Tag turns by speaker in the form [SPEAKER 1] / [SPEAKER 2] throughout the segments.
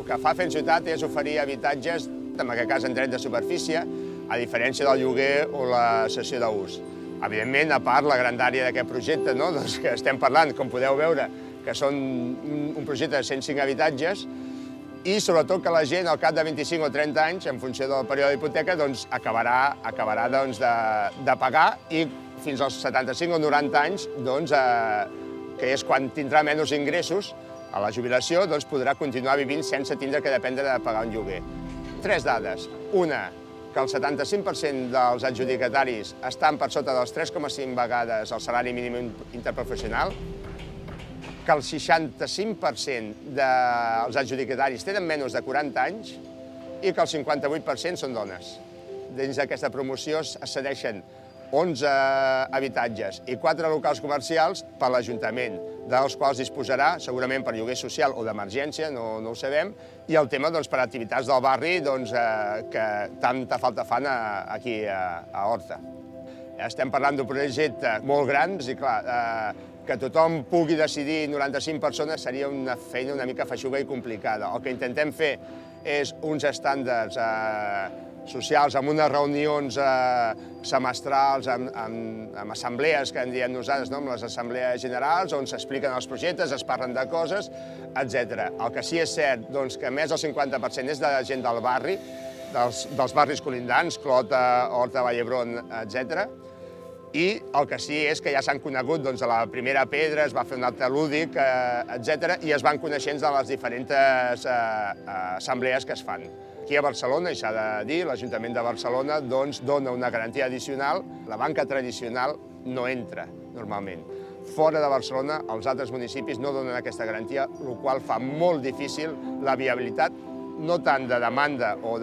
[SPEAKER 1] que fa Fent Ciutat és oferir habitatges, en aquest cas en dret de superfície, a diferència del lloguer o la cessió d'ús. Evidentment, a part, la grandària d'aquest projecte, doncs que estem parlant, com podeu veure, que són un projecte de 105 habitatges, i sobretot que la gent al cap de 25 o 30 anys, en funció del període d'hipoteca, acabarà de pagar i fins als 75 o 90 anys, que és quan tindrà menys ingressos a la jubilació, podrà continuar vivint sense tindre que dependre de pagar un lloguer. 3 dades. Una, que el 75% dels adjudicataris estan per sota dels 3,5 vegades el salari mínim interprofessional, que el 65% dels adjudicataris tenen menys de 40 anys i que el 58% són dones. Dins d'aquesta promoció es cedeixen 11 habitatges i 4 locals comercials per l'Ajuntament, dels quals disposarà segurament per lloguer social o d'emergència, no ho sabem, i el tema per activitats del barri que tanta falta fan aquí a Horta. Estem parlant d'un projecte molt gran i clar, que tothom pugui decidir 95 persones seria una feina una mica feixuga i complicada. El que intentem fer és uns estàndards socials amb unes reunions semestrals, amb assemblees que en diem nosaltres, amb les assemblees generals, on s'expliquen els projectes, es parlen de coses, etc. El que sí és cert que més del 50% és de la gent del barri, dels barris colindants, Clota, Horta, Vall d'Hebron, etc. I el que sí és que ja s'han conegut a la primera pedra, es va fer un acte lúdic, etc. i es van coneixent de les diferents assemblees que es fan. Aquí a Barcelona, i s'ha de dir, l'Ajuntament de Barcelona dona una garantia addicional. La banca tradicional no entra, normalment. Fora de Barcelona, els altres municipis no donen aquesta garantia, el qual fa molt difícil la viabilitat, no tant de demanda o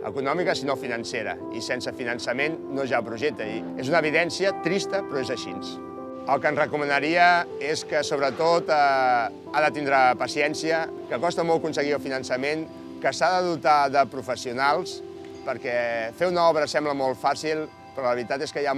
[SPEAKER 1] econòmica, sinó financera. I sense finançament no hi ha projecte. És una evidència trista, però és així. El que ens recomanaria és que, sobretot, ha de tindre paciència, que costa molt aconseguir el finançament, que s'ha de dotar de professionals, perquè fer una obra sembla molt fàcil, però la veritat és que hi ha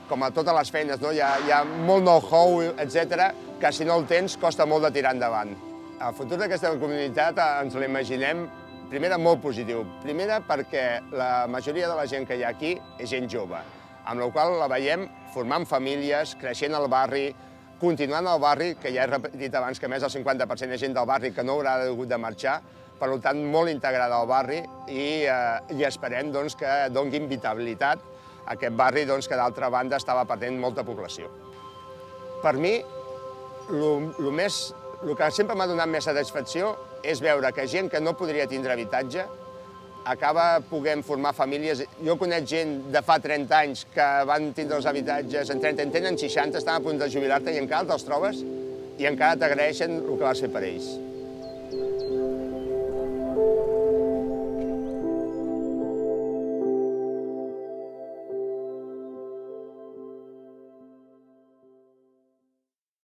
[SPEAKER 1] com a totes les feines, hi ha molt know-how, etc., que si no el tens costa molt de tirar endavant. El futur d'aquesta comunitat ens l'imaginem, primera, molt positiu. Primera, perquè la majoria de la gent que hi ha aquí és gent jove, amb la qual la veiem formant famílies, creixent al barri, continuant al barri, que ja he repetit abans que més del 50% és gent del barri que no haurà hagut de marxar, per tant, molt integrada al barri i esperem que donin vitalitat a aquest barri que d'altra banda estava perdent molta població. Per mi, el que sempre m'ha donat més satisfacció és veure que gent que no podria tindre habitatge acaba podent formar famílies. Jo conec gent de fa 30 anys que van tindre els habitatges, en 30, en tenen 60, estan a punt de jubilar-te i encara te'ls trobes i encara t'agraeixen el que vas fer per ells.